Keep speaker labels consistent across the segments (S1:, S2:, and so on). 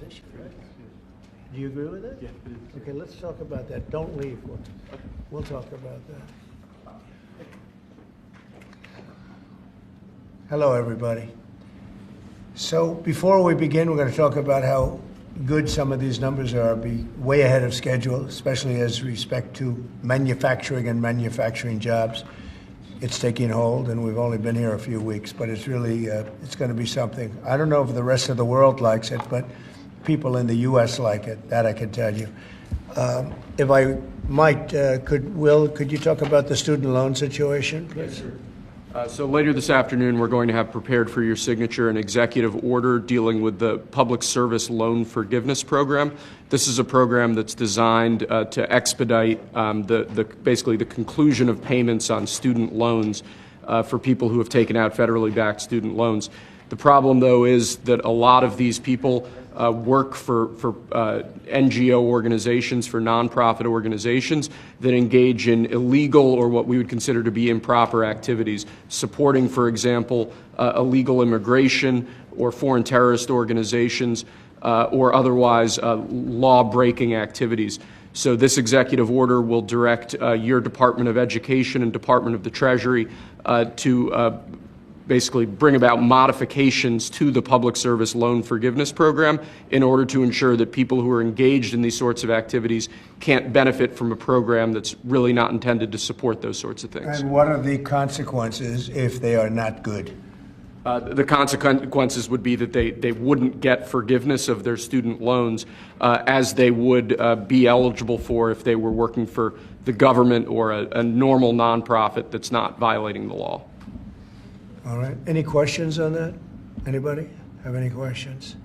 S1: position, right? Do you agree with that?
S2: Yeah, it is.
S1: Okay, let's talk about that. Don't leave. We'll talk about that. Hello, everybody. So before we begin, we're going to talk about how good some of these numbers are, be way ahead of schedule, especially as respect to manufacturing and manufacturing jobs. It's taking hold, and we've only been here a few weeks, but it's really, it's going to be something. I don't know if the rest of the world likes it, but people in the U.S. like it, that I can tell you. If I might, could you talk about the student loan situation, please?
S2: Yes, sir. So later this afternoon, we're going to have prepared for your signature an executive order dealing with the Public Service Loan Forgiveness Program. This is a program that's designed to expedite basically the conclusion of payments on student loans for people who have taken out federally backed student loans. The problem, though, is that a lot of these people work for NGO organizations, for nonprofit organizations that engage in illegal or what we would consider to be improper activities, supporting, for example, illegal immigration or foreign terrorist organizations or otherwise law-breaking activities. So this executive order will direct your Department of Education and Department of the Treasury to basically bring about modifications to the Public Service Loan Forgiveness Program in order to ensure that people who are engaged in these sorts of activities can't benefit from a program that's really not intended to support those sorts of things.
S1: And what are the consequences if they are not good?
S2: The consequences would be that they wouldn't get forgiveness of their student loans as they would be eligible for if they were working for the government or a normal nonprofit that's not violating the law.
S1: All right. Any questions on that? Anybody have any questions?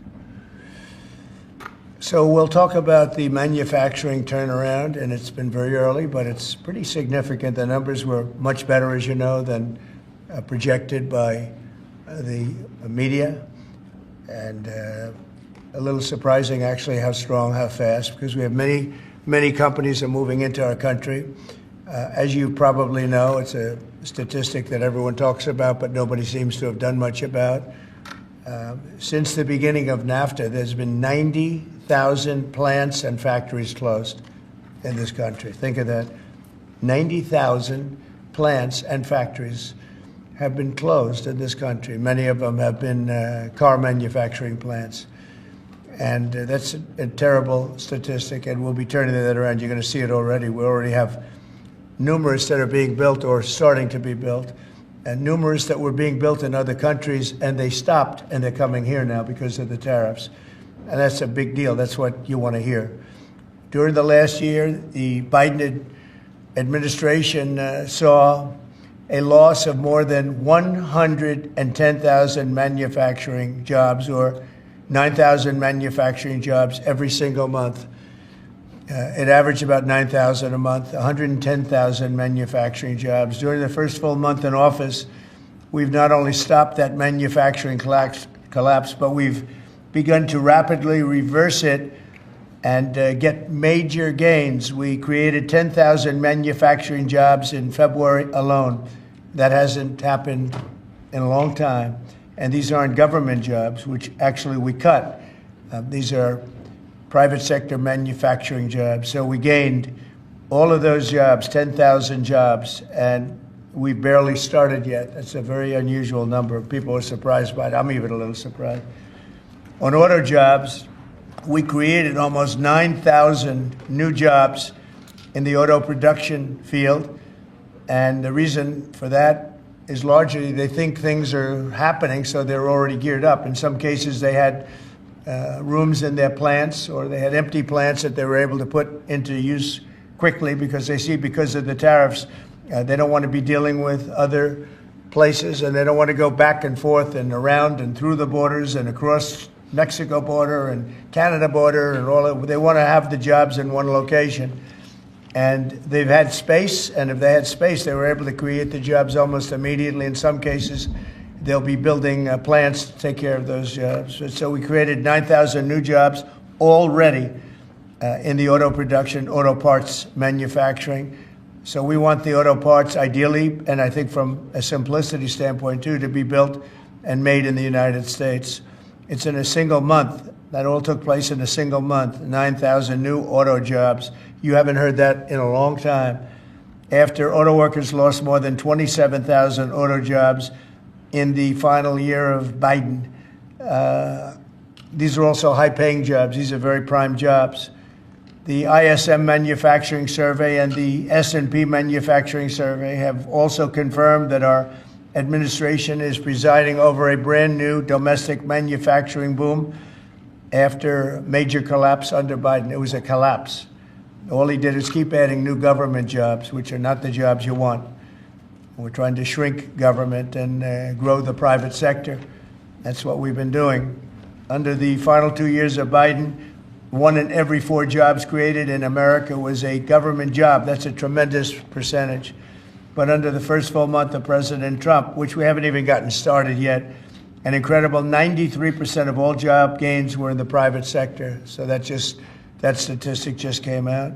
S1: So we'll talk about the manufacturing turnaround, and it's been very early, but it's pretty significant. The numbers were much better, as you know, than projected by the media, and a little surprising, actually, how strong, how fast, because we have many companies are moving into our country. As you probably know, it's a statistic that everyone talks about, but nobody seems to have done much about. Since the beginning of NAFTA, there's been 90,000 plants and factories closed in this country. Think of that. 90,000 plants and factories have been closed in this country. Many of them have been car manufacturing plants. And that's a terrible statistic, and we'll be turning that around. You're going to see it already. We already have numerous that are being built or starting to be built, and numerous that were being built in other countries, and they stopped, and they're coming here now because of the tariffs. And that's a big deal. That's what you want to hear. During the last year, the Biden administration saw a loss of more than 110,000 manufacturing jobs, or 9,000 manufacturing jobs every single month. It averaged about 9,000 a month, 110,000 manufacturing jobs. During the first full month in office, we've not only stopped that manufacturing collapse, but we've begun to rapidly reverse it and get major gains. We created 10,000 manufacturing jobs in February alone. That hasn't happened in a long time. And these aren't government jobs, which actually we cut. These are private sector manufacturing jobs. So we gained all of those jobs, 10,000 jobs, and we barely started yet. That's a very unusual number. People are surprised by it. I'm even a little surprised. On auto jobs, we created almost 9,000 new jobs in the auto production field. And the reason for that is largely they think things are happening, so they're already geared up. In some cases, they had rooms in their plants, or they had empty plants that they were able to put into use quickly because they see, because of the tariffs, they don't want to be dealing with other places, and they don't want to go back and forth and around and through the borders and across Mexico border and Canada border and all that. They want to have the jobs in one location. And they've had space, and if they had space, they were able to create the jobs almost immediately. In some cases, they'll be building plants to take care of those jobs. So we created 9,000 new jobs already in the auto production, auto parts manufacturing. So we want the auto parts ideally, and I think from a simplicity standpoint too, to be built and made in the United States. It's in a single month. That all took place in a single month, 9,000 new auto jobs. You haven't heard that in a long time. After auto workers lost more than 27,000 auto jobs in the final year of Biden. These are also high-paying jobs. These are very prime jobs. The ISM Manufacturing Survey and the S&P Manufacturing Survey have also confirmed that our administration is presiding over a brand new domestic manufacturing boom after major collapse under Biden. It was a collapse. All he did is keep adding new government jobs, which are not the jobs you want. We're trying to shrink government and grow the private sector. That's what we've been doing. Under the final 2 years of Biden, 1 in every 4 jobs created in America was a government job. That's a tremendous percentage. But under the first full month of President Trump, which we haven't even gotten started yet, an incredible 93% of all job gains were in the private sector. So that statistic just came out.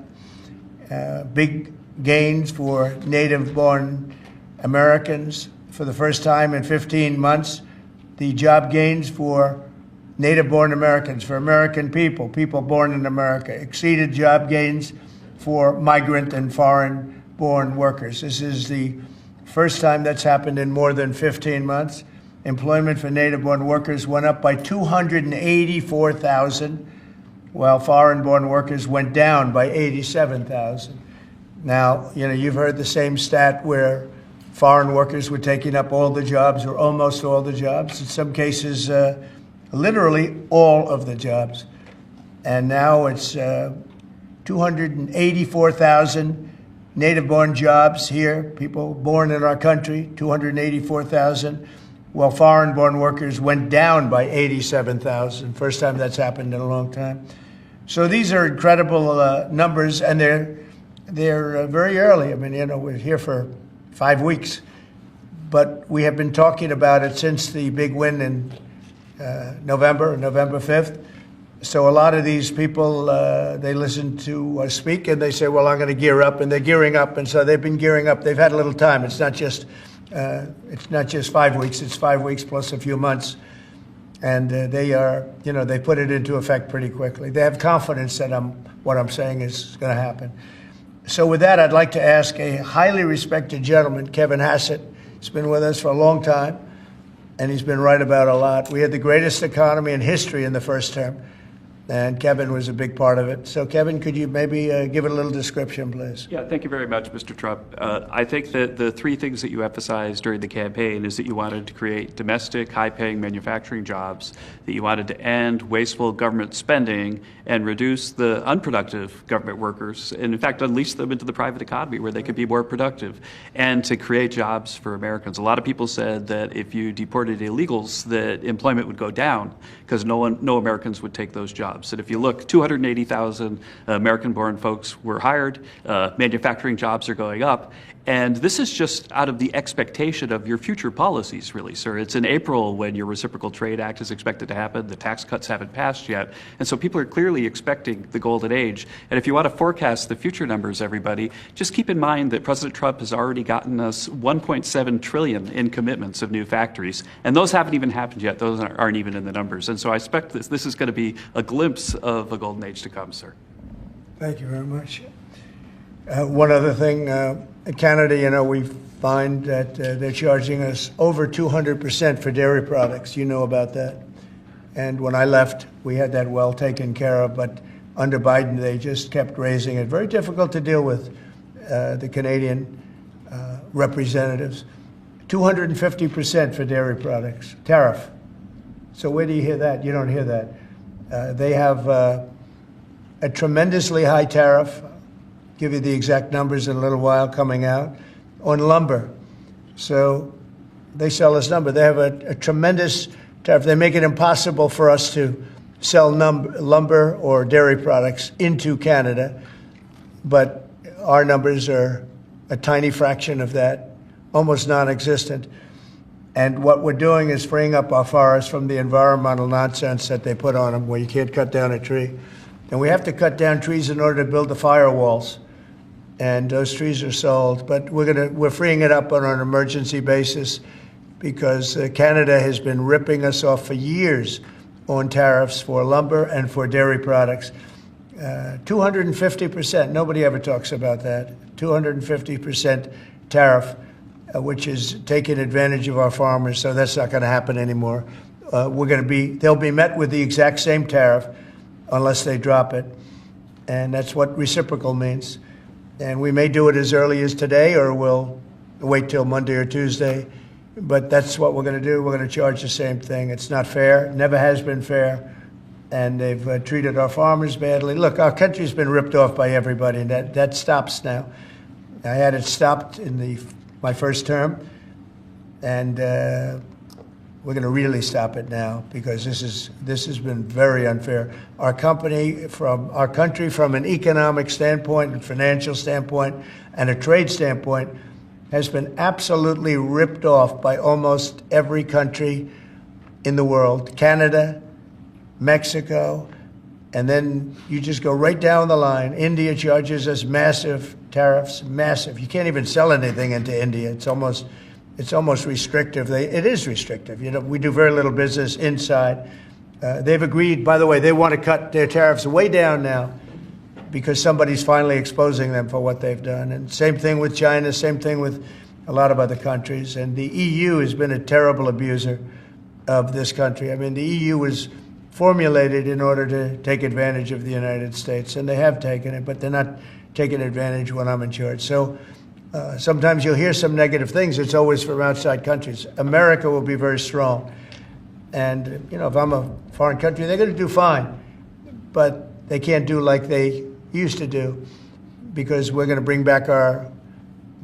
S1: Big gains for native-born Americans. For the first time in 15 months, the job gains for native-born Americans, for American people born in America, exceeded job gains for migrant and foreign-born workers. This is the first time that's happened in more than 15 months. Employment for native-born workers went up by 284,000, while foreign-born workers went down by 87,000. Now, you've heard the same stat where foreign workers were taking up all the jobs or almost all the jobs. In some cases, literally all of the jobs. And now it's 284,000 native-born jobs here, people born in our country, 284,000, while foreign-born workers went down by 87,000. First time that's happened in a long time. So these are incredible numbers, and they're very early. I mean, we're here for 5 weeks, but we have been talking about it since the big win in November 5th. So a lot of these people, they listen to us speak and they say, well, I'm going to gear up, and they're gearing up. And so they've been gearing up. They've had a little time. It's not just 5 weeks. It's 5 weeks plus a few months. And they put it into effect pretty quickly. They have confidence that what I'm saying is going to happen. So with that, I'd like to ask a highly respected gentleman, Kevin Hassett. He's been with us for a long time, and he's been right about a lot. We had the greatest economy in history in the first term, and Kevin was a big part of it. So, Kevin, could you maybe give it a little description, please?
S3: Yeah, thank you very much, Mr. Trump. I think that the 3 things that you emphasized during the campaign is that you wanted to create domestic, high-paying manufacturing jobs, that you wanted to end wasteful government spending and reduce the unproductive government workers, and in fact unleash them into the private economy where they could be more productive, and to create jobs for Americans. A lot of people said that if you deported illegals, that employment would go down because no Americans would take those jobs. And if you look, 280,000 American-born folks were hired, manufacturing jobs are going up, and this is just out of the expectation of your future policies, really, sir. It's in April when your Reciprocal Trade Act is expected to happen. The tax cuts haven't passed yet. And so people are clearly expecting the golden age. And if you want to forecast the future numbers, everybody, just keep in mind that President Trump has already gotten us $1.7 trillion in commitments of new factories. And those haven't even happened yet. Those aren't even in the numbers. And so I expect this is going to be a glimpse of a golden age to come, sir.
S1: Thank you very much. One other thing, in Canada, we find that they're charging us over 200% for dairy products. You know about that. And when I left, we had that well taken care of. But under Biden, they just kept raising it. Very difficult to deal with the Canadian representatives. 250% for dairy products, tariff. So where do you hear that? You don't hear that. They have a tremendously high tariff. Give you the exact numbers in a little while coming out, on lumber. So they sell us lumber. They have a tremendous tariff. They make it impossible for us to sell lumber or dairy products into Canada, but our numbers are a tiny fraction of that, almost non-existent. And what we're doing is freeing up our forests from the environmental nonsense that they put on them, where you can't cut down a tree. And we have to cut down trees in order to build the firewalls. And those trees are sold, but we're freeing it up on an emergency basis because Canada has been ripping us off for years on tariffs for lumber and for dairy products. 250%. Nobody ever talks about that. 250% tariff, which is taking advantage of our farmers. So that's not going to happen anymore. They'll be met with the exact same tariff unless they drop it. And that's what reciprocal means. And we may do it as early as today, or we'll wait till Monday or Tuesday. But that's what we're going to do. We're going to charge the same thing. It's not fair. Never has been fair. And they've treated our farmers badly. Look, our country's been ripped off by everybody, and that stops now. I had it stopped in my first term, and we're going to really stop it now because this has been very unfair. Our country, from an economic standpoint and financial standpoint and a trade standpoint, has been absolutely ripped off by almost every country in the world. Canada, Mexico, and then you just go right down the line. India charges us massive tariffs, massive. You can't even sell anything into India. It's almost restrictive. It is restrictive. You know, we do very little business inside. They've agreed, by the way, they want to cut their tariffs way down now because somebody's finally exposing them for what they've done. And same thing with China, same thing with a lot of other countries. And the EU has been a terrible abuser of this country. I mean, the EU was formulated in order to take advantage of the United States, and they have taken it, but they're not taking advantage when I'm in charge. So sometimes you'll hear some negative things. It's always from outside countries. America will be very strong. And, you know, if I'm a foreign country, they're going to do fine. But they can't do like they used to do because we're going to bring back our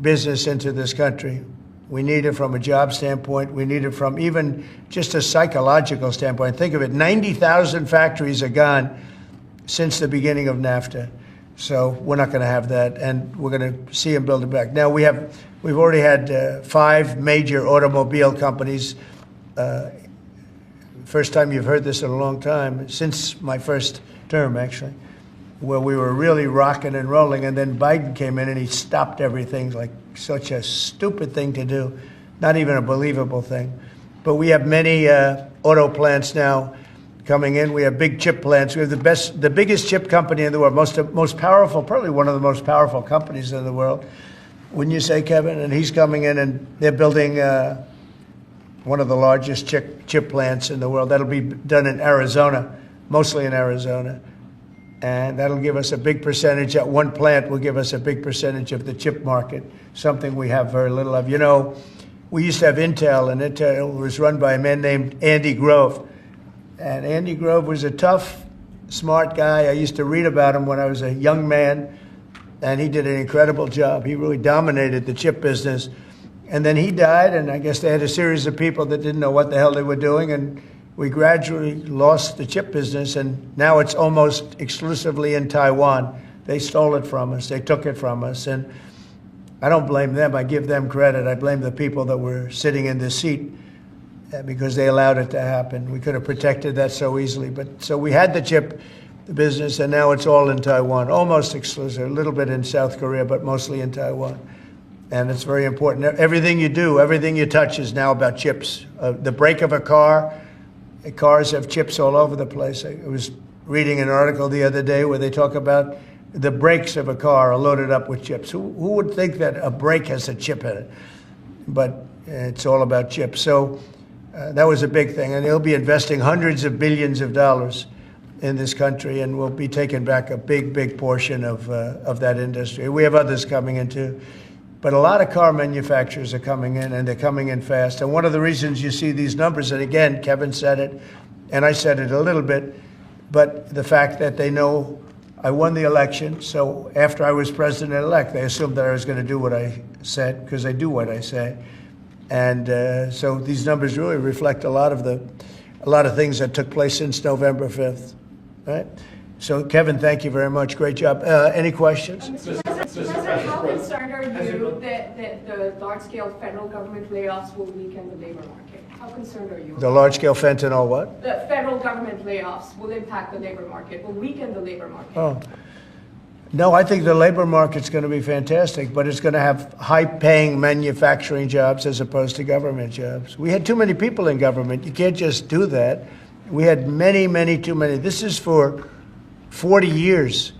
S1: business into this country. We need it from a job standpoint. We need it from even just a psychological standpoint. Think of it, 90,000 factories are gone since the beginning of NAFTA. So we're not going to have that, and we're going to see them build it back. Now, we've already had 5 major automobile companies. First time you've heard this in a long time, since my first term, actually, where we were really rocking and rolling, and then Biden came in and he stopped everything, like such a stupid thing to do, not even a believable thing. But we have many auto plants now coming in. We have big chip plants. We have the biggest chip company in the world, most powerful, probably one of the most powerful companies in the world. Wouldn't you say, Kevin? And he's coming in, and they're building one of the largest chip plants in the world. That'll be done in Arizona, mostly in Arizona. And that'll give us a big percentage. At one plant will give us a big percentage of the chip market, something we have very little of. You know, we used to have Intel, and Intel was run by a man named Andy Grove. And Andy Grove was a tough, smart guy. I used to read about him when I was a young man, and he did an incredible job. He really dominated the chip business. And then he died, and I guess they had a series of people that didn't know what the hell they were doing, and we gradually lost the chip business, and now it's almost exclusively in Taiwan. They stole it from us. They took it from us, and I don't blame them. I give them credit. I blame the people that were sitting in this seat because they allowed it to happen. We could have protected that so easily. But so we had the chip business, and now it's all in Taiwan, almost exclusive, a little bit in South Korea, but mostly in Taiwan. And it's very important. Everything you do, everything you touch is now about chips. The brake of a car, cars have chips all over the place. I was reading an article the other day where they talk about the brakes of a car are loaded up with chips. Who would think that a brake has a chip in it? But it's all about chips. So that was a big thing. And they'll be investing hundreds of billions of dollars in this country, and we'll be taking back a big, big portion of that industry. We have others coming in too. But a lot of car manufacturers are coming in, and they're coming in fast. And one of the reasons you see these numbers, and again, Kevin said it, and I said it a little bit, but the fact that they know I won the election, so after I was president-elect, they assumed that I was going to do what I said, because I do what I say. And so these numbers really reflect a lot of things that took place since November 5th, right? So, Kevin, thank you very much. Great job. Any questions?
S4: Mr. President, how concerned are you that the large-scale federal government layoffs will weaken the labor market? How concerned are you?
S1: The large-scale fentanyl what?
S4: The federal government layoffs will impact the labor market, will weaken the labor market.
S1: Oh. No, I think the labor market's going to be fantastic, but it's going to have high-paying manufacturing jobs as opposed to government jobs. We had too many people in government. You can't just do that. We had many, many too many. This is for 40 years.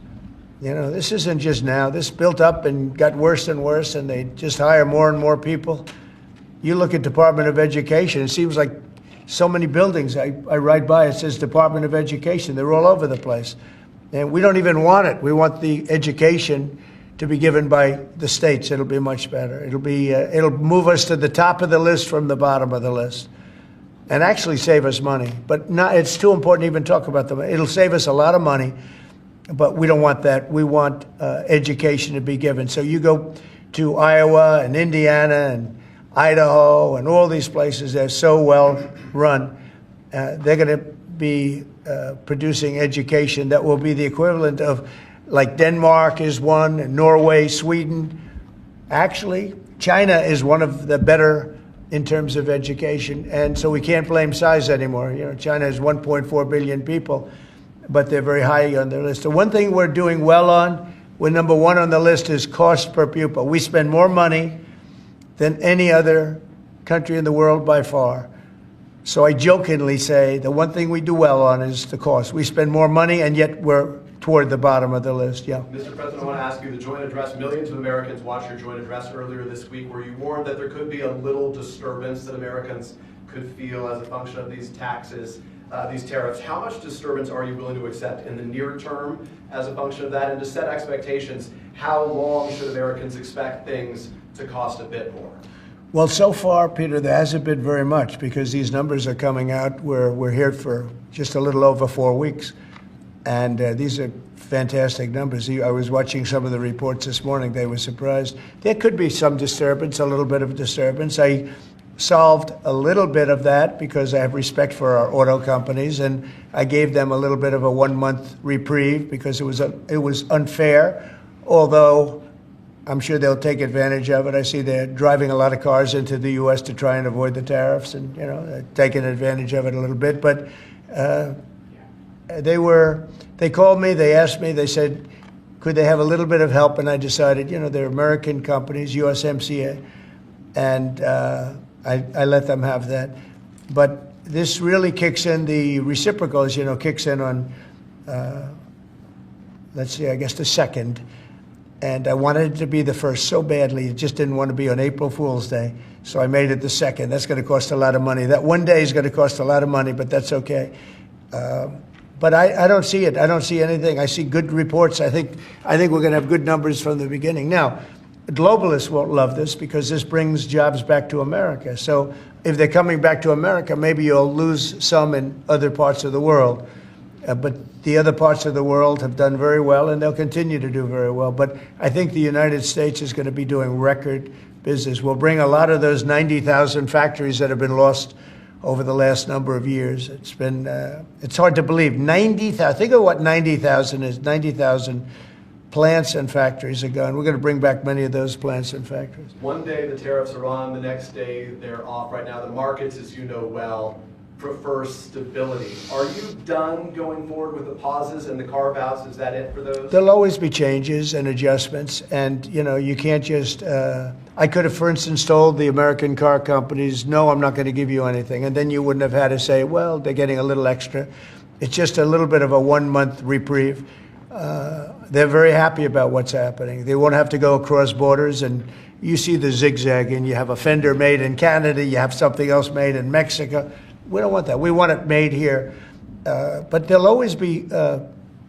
S1: You know, this isn't just now. This built up and got worse and worse, and they just hire more and more people. You look at Department of Education, it seems like so many buildings. I ride by, it says Department of Education. They're all over the place. And we don't even want it. We want the education to be given by the states. It'll be much better. It'll move us to the top of the list from the bottom of the list, and actually save us money. But not, it's too important to even talk about them. It'll save us a lot of money, but we don't want that. We want education to be given. So you go to Iowa and Indiana and Idaho and all these places, they're so well run. They're going to be producing education that will be the equivalent of, like Denmark is one, and Norway, Sweden. Actually, China is one of the better in terms of education, and so we can't blame size anymore. You know, China has 1.4 billion people, but they're very high on their list. The one thing we're doing well on, we're number one on the list, is cost per pupil. We spend more money than any other country in the world by far. So I jokingly say the one thing we do well on is the cost. We spend more money, and yet we're toward the bottom of the list. Yeah.
S5: Mr. President, I want to ask you, the joint address, millions of Americans watched your joint address earlier this week, where you warned that there could be a little disturbance that Americans could feel as a function of these taxes, these tariffs. How much disturbance are you willing to accept in the near term as a function of that? And to set expectations, how long should Americans expect things to cost a bit more?
S1: Well, so far, Peter, there hasn't been very much, because these numbers are coming out. We're here for just a little over 4 weeks. And these are fantastic numbers. I was watching some of the reports this morning. They were surprised. There could be some disturbance, a little bit of disturbance. I solved a little bit of that because I have respect for our auto companies, and I gave them a little bit of a 1-month reprieve because it was unfair, although I'm sure they'll take advantage of it. I see they're driving a lot of cars into the U.S. to try and avoid the tariffs, and they're taking advantage of it a little bit. But they called me, they asked me, they said, could they have a little bit of help? And I decided, they're American companies, USMCA, and I let them have that. But this really kicks in, the reciprocals, kicks in on, let's see, I guess the 2nd. And I wanted it to be the 1st so badly. It just didn't want to be on April Fool's Day. So I made it the 2nd. That's going to cost a lot of money. That one day is going to cost a lot of money, but that's okay. But I don't see it. I don't see anything. I see good reports. I think we're going to have good numbers from the beginning. Now, globalists won't love this because this brings jobs back to America. So if they're coming back to America, maybe you'll lose some in other parts of the world. But the other parts of the world have done very well, and they'll continue to do very well. But I think the United States is going to be doing record business. We'll bring a lot of those 90,000 factories that have been lost over the last number of years. It's been, it's hard to believe. 90,000, think of what 90,000 is. 90,000 plants and factories are gone. We're going to bring back many of those plants and factories.
S5: One day the tariffs are on, the next day they're off. Right now the markets, as you know well, prefer stability. Are you done going forward with the pauses and the carve-outs? Is that it for those?
S1: There'll always be changes and adjustments, and you can't just. I could have, for instance, told the American car companies, "No, I'm not going to give you anything," and then you wouldn't have had to say, "Well, they're getting a little extra." It's just a little bit of a 1-month reprieve. They're very happy about what's happening. They won't have to go across borders, and you see the zigzagging. You have a fender made in Canada, you have something else made in Mexico. We don't want that. We want it made here. But there'll always be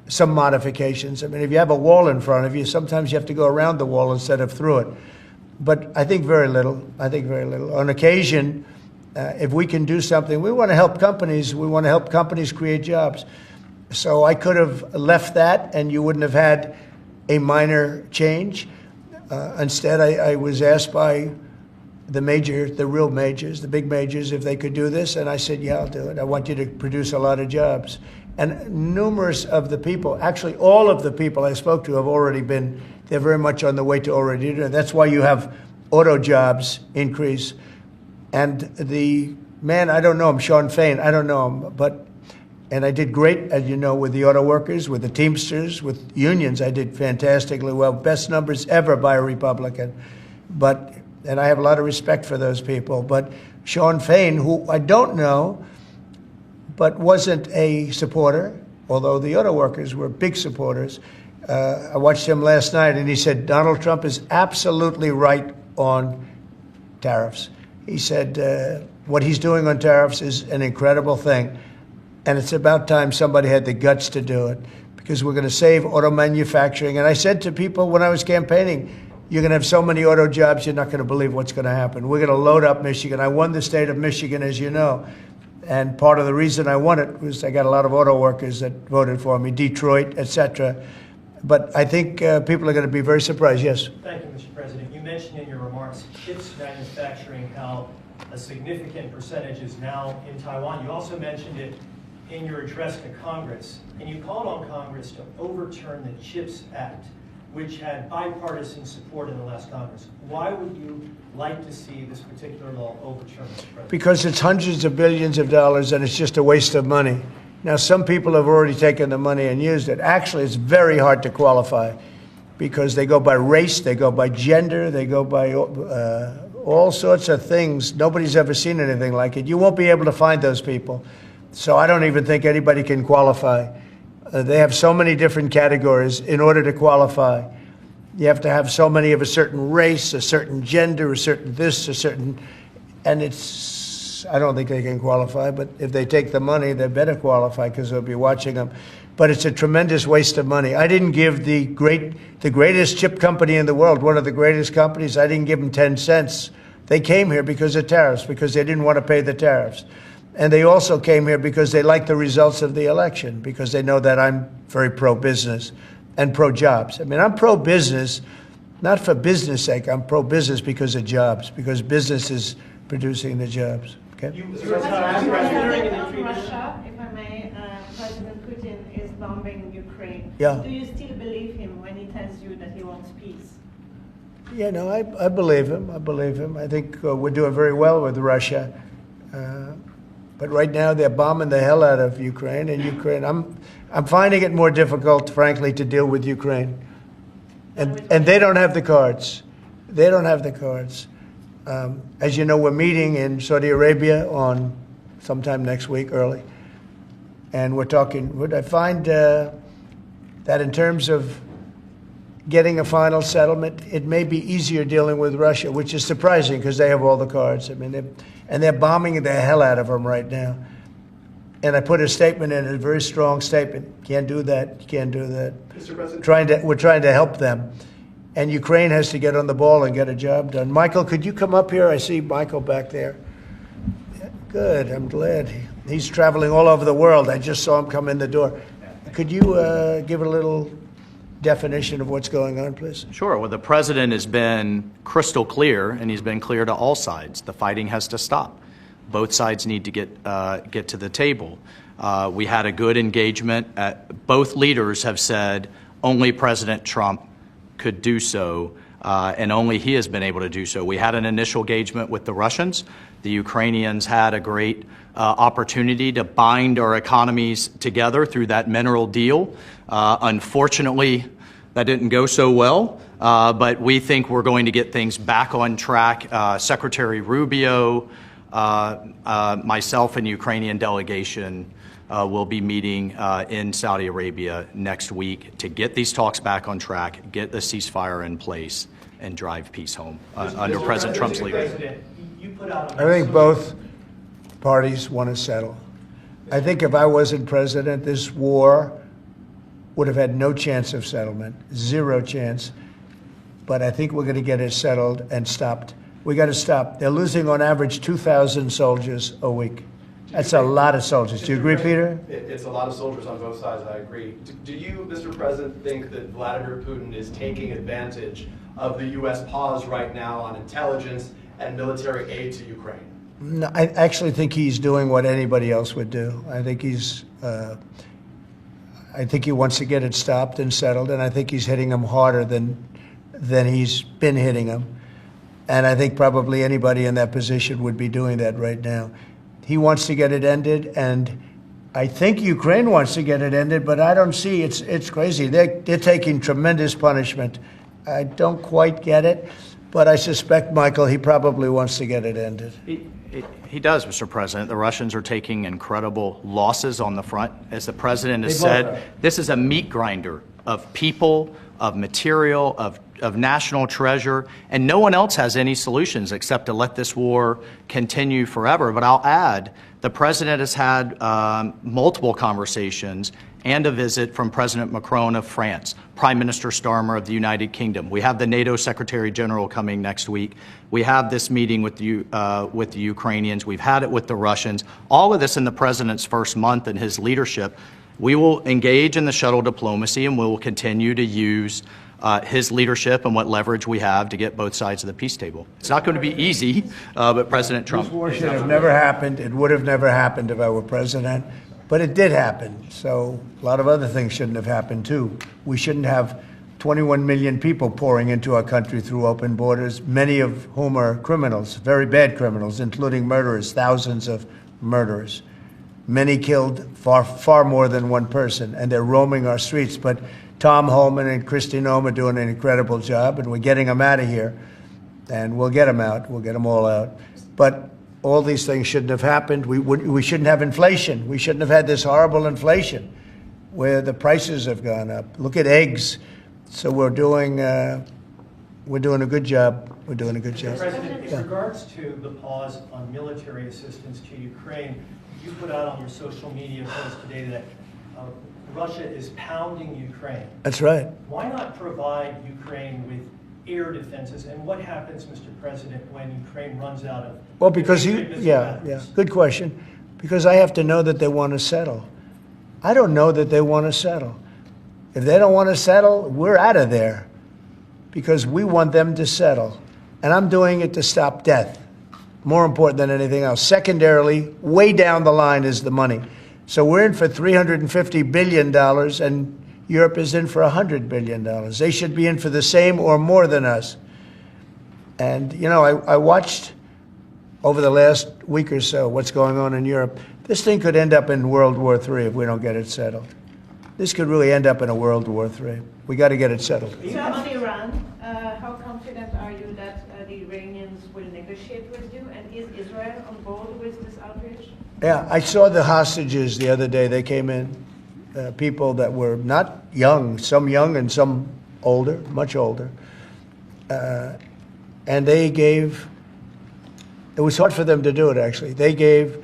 S1: some modifications. I mean, if you have a wall in front of you, sometimes you have to go around the wall instead of through it. But I think very little. I think very little. On occasion, if we can do something, we want to help companies. We want to help companies create jobs. So I could have left that, and you wouldn't have had a minor change. Instead, I was asked by the real majors, the big majors, if they could do this. And I said, yeah, I'll do it. I want you to produce a lot of jobs. And numerous of the people, actually all of the people I spoke to have already been, they're very much on the way to already do it. That's why you have auto jobs increase. And the man, I don't know him, Sean Fain, I don't know him, and I did great, as you know, with the auto workers, with the Teamsters, with unions. I did fantastically well, best numbers ever by a Republican. And I have a lot of respect for those people. But Sean Fain, who I don't know, but wasn't a supporter, although the auto workers were big supporters. I watched him last night, and he said Donald Trump is absolutely right on tariffs. He said what he's doing on tariffs is an incredible thing, and it's about time somebody had the guts to do it, because we're going to save auto manufacturing. And I said to people when I was campaigning, you're going to have so many auto jobs, you're not going to believe what's going to happen. We're going to load up Michigan. I won the state of Michigan, as you know. And part of the reason I won it was I got a lot of auto workers that voted for me, Detroit, et cetera. But I think people are going to be very surprised. Yes?
S6: Thank you, Mr. President. You mentioned in your remarks chips manufacturing, how a significant percentage is now in Taiwan. You also mentioned it in your address to Congress, and you called on Congress to overturn the CHIPS Act, which had bipartisan support in the last Congress. Why would you like to see this particular law overturned, Mr. President?
S1: Because it's hundreds of billions of dollars, and it's just a waste of money. Now, some people have already taken the money and used it. Actually, it's very hard to qualify because they go by race, they go by gender, they go by all sorts of things. Nobody's ever seen anything like it. You won't be able to find those people. So I don't even think anybody can qualify. They have so many different categories in order to qualify. You have to have so many of a certain race, a certain gender, a certain this, a certain, and I don't think they can qualify, but if they take the money, they better qualify because they'll be watching them. But it's a tremendous waste of money. I didn't give the greatest chip company in the world, one of the greatest companies, I didn't give them 10 cents. They came here because of tariffs, because they didn't want to pay the tariffs. And they also came here because they like the results of the election, because they know that I'm very pro-business and pro-jobs. I mean, I'm pro-business, not for business sake. I'm pro-business because of jobs, because business is producing the jobs. Okay?
S7: President of Russia, if I may, President Putin is bombing Ukraine.
S1: Yeah.
S7: Do you still believe him when he tells you that he wants peace?
S1: Yeah, no, I believe him. I believe him. I think we're doing very well with Russia. But right now they're bombing the hell out of Ukraine, and I'm finding it more difficult, frankly, to deal with Ukraine. And they don't have the cards. They don't have the cards. As you know, we're meeting in Saudi Arabia on sometime next week, early. And we're talking, would I find that in terms of getting a final settlement, it may be easier dealing with Russia, which is surprising because they have all the cards. I mean, they're bombing the hell out of them right now. And I put a statement in, a very strong statement. Can't do that. Can't do that.
S5: Mr. President.
S1: We're trying to help them. And Ukraine has to get on the ball and get a job done. Michael, could you come up here? I see Michael back there. Yeah, good. I'm glad. He's traveling all over the world. I just saw him come in the door. Could you give a little definition of what's going on, please?
S8: Sure. Well, the president has been crystal clear, and he's been clear to all sides. The fighting has to stop. Both sides need to get to the table. We had a good engagement. Both leaders have said only President Trump could do so, and only he has been able to do so. We had an initial engagement with the Russians. The Ukrainians had a great opportunity to bind our economies together through that mineral deal. Unfortunately, that didn't go so well, but we think we're going to get things back on track. Secretary Rubio, myself, and the Ukrainian delegation will be meeting in Saudi Arabia next week to get these talks back on track, get the ceasefire in place, and drive peace home under President Trump's leadership.
S6: President, you put out
S1: I think both parties want to settle. I think if I wasn't president, this war would have had no chance of settlement, zero chance. But I think we're going to get it settled and stopped. We got to stop. They're losing on average 2,000 soldiers a week. That's a lot of soldiers. Do you agree, Peter?
S5: It's a lot of soldiers on both sides, I agree. Do you, Mr. President, think that Vladimir Putin is taking advantage of the U.S. pause right now on intelligence and military aid to Ukraine?
S1: No, I actually think he's doing what anybody else would do. I think he wants to get it stopped and settled, and I think he's hitting them harder than he's been hitting them. And I think probably anybody in that position would be doing that right now. He wants to get it ended, and I think Ukraine wants to get it ended, but I don't see, it's crazy. They're taking tremendous punishment. I don't quite get it, but I suspect, Michael, he probably wants to get it ended.
S8: He does, Mr. President. The Russians are taking incredible losses on the front. As the President has
S1: They both
S8: said,
S1: are.
S8: this is a meat grinder of people, of material, of national treasure, and no one else has any solutions except to let this war continue forever. But I'll add, the President has had multiple conversations and a visit from President Macron of France, Prime Minister Starmer of the United Kingdom. We have the NATO Secretary General coming next week. We have this meeting with the Ukrainians. We've had it with the Russians. All of this in the President's first month in his leadership. We will engage in the shuttle diplomacy, and we will continue to use his leadership and what leverage we have to get both sides of the peace table. It's not going to be easy, but President Trump.
S1: This war should have never happened. It would have never happened if I were president, but it did happen. So a lot of other things shouldn't have happened too. We shouldn't have 21 million people pouring into our country through open borders, many of whom are criminals, very bad criminals, including murderers, thousands of murderers. Many killed, far more than one person, and they're roaming our streets. But Tom Holman and Kristi Noem are doing an incredible job, and we're getting them out of here. And we'll get them out. We'll get them all out. But all these things shouldn't have happened. We shouldn't have inflation. We shouldn't have had this horrible inflation where the prices have gone up. Look at eggs. So we're doing a good job. We're doing a good job.
S6: President, in regards to the pause on military assistance to Ukraine, you put out on your social media post today that Russia is pounding Ukraine.
S1: That's right.
S6: Why not provide Ukraine with air defenses? And what happens, Mr. President, when Ukraine runs out of...
S1: Well, because
S6: missile
S1: yeah,
S6: batteries?
S1: good question. Because I have to know that they want to settle. I don't know that they want to settle. If they don't want to settle, we're out of there because we want them to settle. And I'm doing it to stop death, more important than anything else. Secondarily, way down the line is the money. So we're in for $350 billion, and Europe is in for $100 billion. They should be in for the same or more than us. And, you know, I watched over the last week or so what's going on in Europe. This thing could end up in World War III if we don't get it settled. This could really end up in a World War III. We got to get it settled.
S7: So on Iran, how confident are you that the Iranians will negotiate with you? And is Israel on board with this outrage?
S1: Yeah, I saw the hostages the other day. They came in, people that were not young, some young and some older, much older. And they gave, it was hard for them to do it, actually. They gave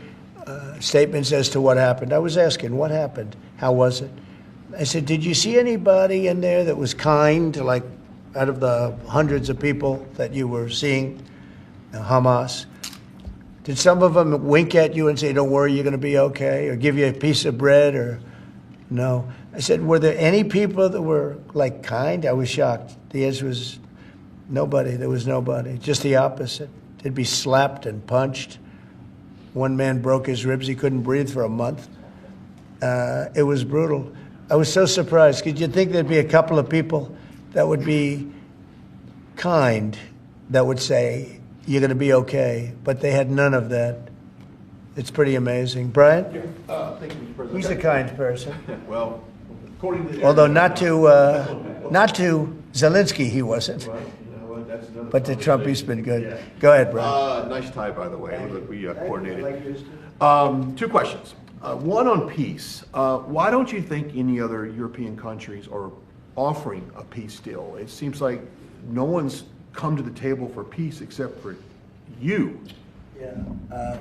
S1: statements as to what happened. I was asking, what happened? How was it? I said, did you see anybody in there that was kind, like out of the hundreds of people that you were seeing, Hamas? Did some of them wink at you and say, don't worry, you're going to be okay, or give you a piece of bread, or no? I said, were there any people that were, like, kind? I was shocked. The answer was nobody. There was nobody. Just the opposite. They'd be slapped and punched. One man broke his ribs. He couldn't breathe for a month. It was brutal. I was so surprised. Could you think there'd be a couple of people that would be kind, that would say, you're going to be okay? But they had none of that. It's pretty amazing. Brian?
S9: Thank you, Mr. President.
S1: He's a kind person.
S9: Well, according to...
S1: Although not to Zelensky, he wasn't.
S9: Well, you know what, that's another
S1: But to Trump, he's
S9: conversation.
S1: been good.
S9: Yeah.
S1: Go ahead, Brian.
S9: Nice tie, by the way. Look, we coordinated.
S1: Like yours too.
S9: Two questions. One on peace. Why don't you think any other European countries are offering a peace deal? It seems like no one's come to the table for peace except for you.
S1: Yeah.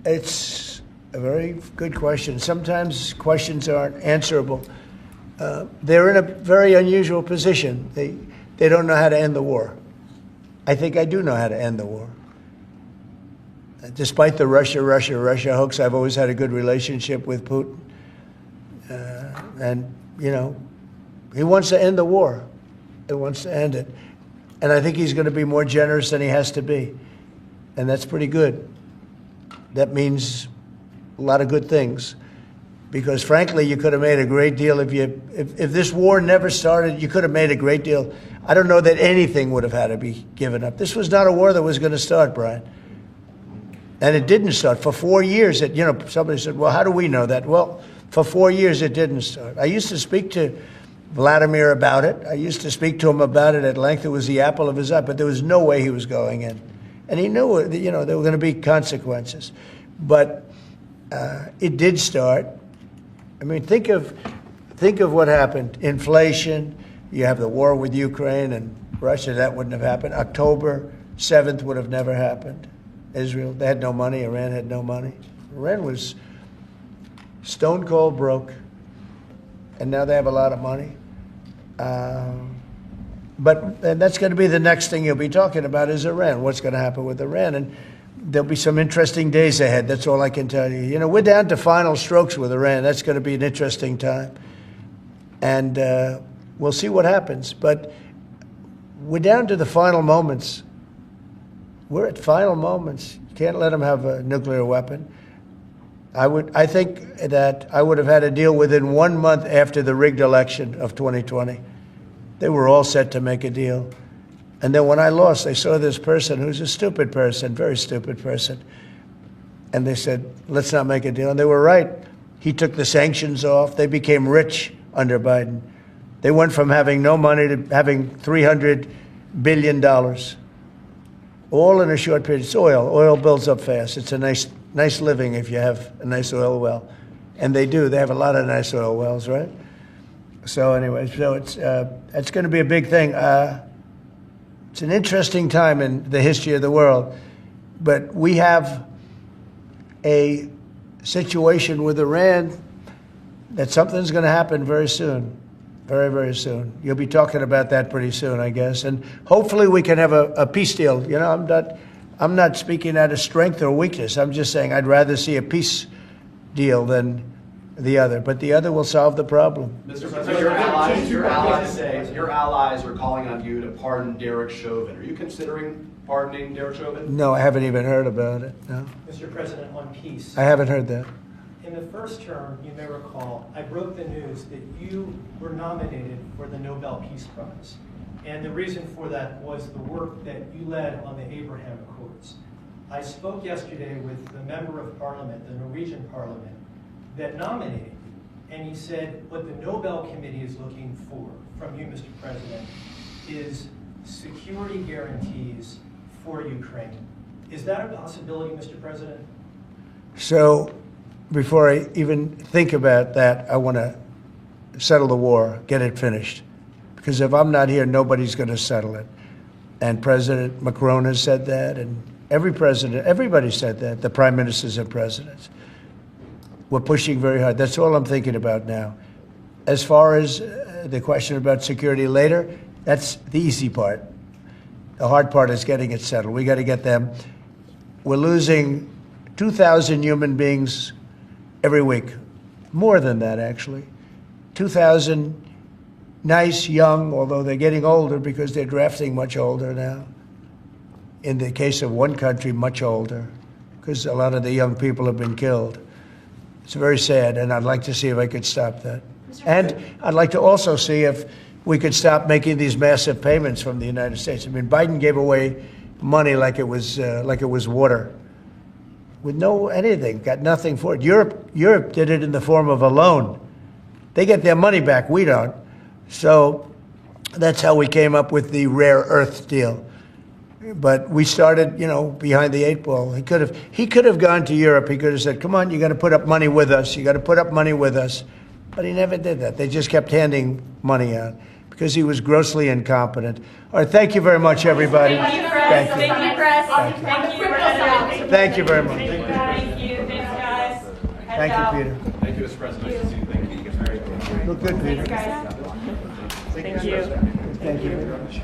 S1: It's a very good question. Sometimes questions aren't answerable. They're in a very unusual position. They don't know how to end the war. I think I do know how to end the war. Despite the Russia hoax, I've always had a good relationship with Putin. And, you know, he wants to end the war. He wants to end it. And I think he's going to be more generous than he has to be. And that's pretty good. That means a lot of good things. Because, frankly, you could have made a great deal if this war never started, you could have made a great deal. I don't know that anything would have had to be given up. This was not a war that was going to start, Brian. And it didn't start. For 4 years, somebody said, well, how do we know that? Well, for 4 years, it didn't start. I used to speak to Vladimir about it. I used to speak to him about it at length. It was the apple of his eye, but there was no way he was going in. And he knew, there were going to be consequences. But it did start. I mean, think of what happened. Inflation, you have the war with Ukraine and Russia, that wouldn't have happened. October 7th would have never happened. Israel, they had no money. Iran had no money. Iran was stone cold broke, and now they have a lot of money. And that's going to be the next thing you'll be talking about is Iran. What's going to happen with Iran? And there'll be some interesting days ahead. That's all I can tell you. We're down to final strokes with Iran. That's going to be an interesting time. And we'll see what happens. But we're down to the final moments. We're at final moments. You can't let them have a nuclear weapon. I think that I would have had a deal within 1 month after the rigged election of 2020. They were all set to make a deal. And then when I lost, they saw this person who's a stupid person, very stupid person. And they said, let's not make a deal. And they were right. He took the sanctions off. They became rich under Biden. They went from having no money to having $300 billion. All in a short period. It's oil. Oil builds up fast. It's a nice living if you have a nice oil well. And they do. They have a lot of nice oil wells, right? So anyway, it's going to be a big thing. It's an interesting time in the history of the world. But we have a situation with Iran that something's going to happen very soon. Very, very soon. You'll be talking about that pretty soon, I guess. And hopefully we can have a peace deal. I'm not speaking out of strength or weakness. I'm just saying I'd rather see a peace deal than the other. But the other will solve the problem.
S5: Mr. President, your allies are calling on you to pardon Derek Chauvin. Are you considering pardoning Derek Chauvin?
S1: No, I haven't even heard about it. No,
S6: Mr. President, on peace.
S1: I haven't heard that.
S6: In the first term, you may recall, I broke the news that you were nominated for the Nobel Peace Prize. And the reason for that was the work that you led on the Abraham Accords. I spoke yesterday with the member of parliament, the Norwegian parliament, that nominated you. And he said what the Nobel Committee is looking for from you, Mr. President, is security guarantees for Ukraine. Is that a possibility, Mr. President?
S1: So before I even think about that, I want to settle the war, get it finished. Because if I'm not here, nobody's going to settle it. And President Macron has said that, and everybody said that, the prime ministers and presidents. We're pushing very hard. That's all I'm thinking about now. As far as the question about security later, that's the easy part. The hard part is getting it settled. We got to get them. We're losing 2,000 human beings every week. More than that, actually. 2,000 nice, young, although they're getting older because they're drafting much older now. In the case of one country, much older, because a lot of the young people have been killed. It's very sad, and I'd like to see if I could stop that. And I'd like to also see if we could stop making these massive payments from the United States. I mean, Biden gave away money like it was water, with no anything, got nothing for it. Europe did it in the form of a loan. They get their money back, we don't. So that's how we came up with the rare earth deal. But we started, behind the 8 ball. He could have gone to Europe. He could have said, come on, you got to put up money with us. You got to put up money with us. But he never did that. They just kept handing money out because he was grossly incompetent. All right, thank you very much, everybody.
S10: Thank you, Press.
S1: Thank you.
S10: Thank you, Press. Thank you.
S1: Thank you very much.
S10: Thank you. Thanks, guys.
S1: Thank you, Peter.
S5: Thank you, Mr. President. Nice to see you. Thank you. Very good.
S1: Look good, Peter.
S10: Thanks, guys. Thank you.
S1: Thank you very much.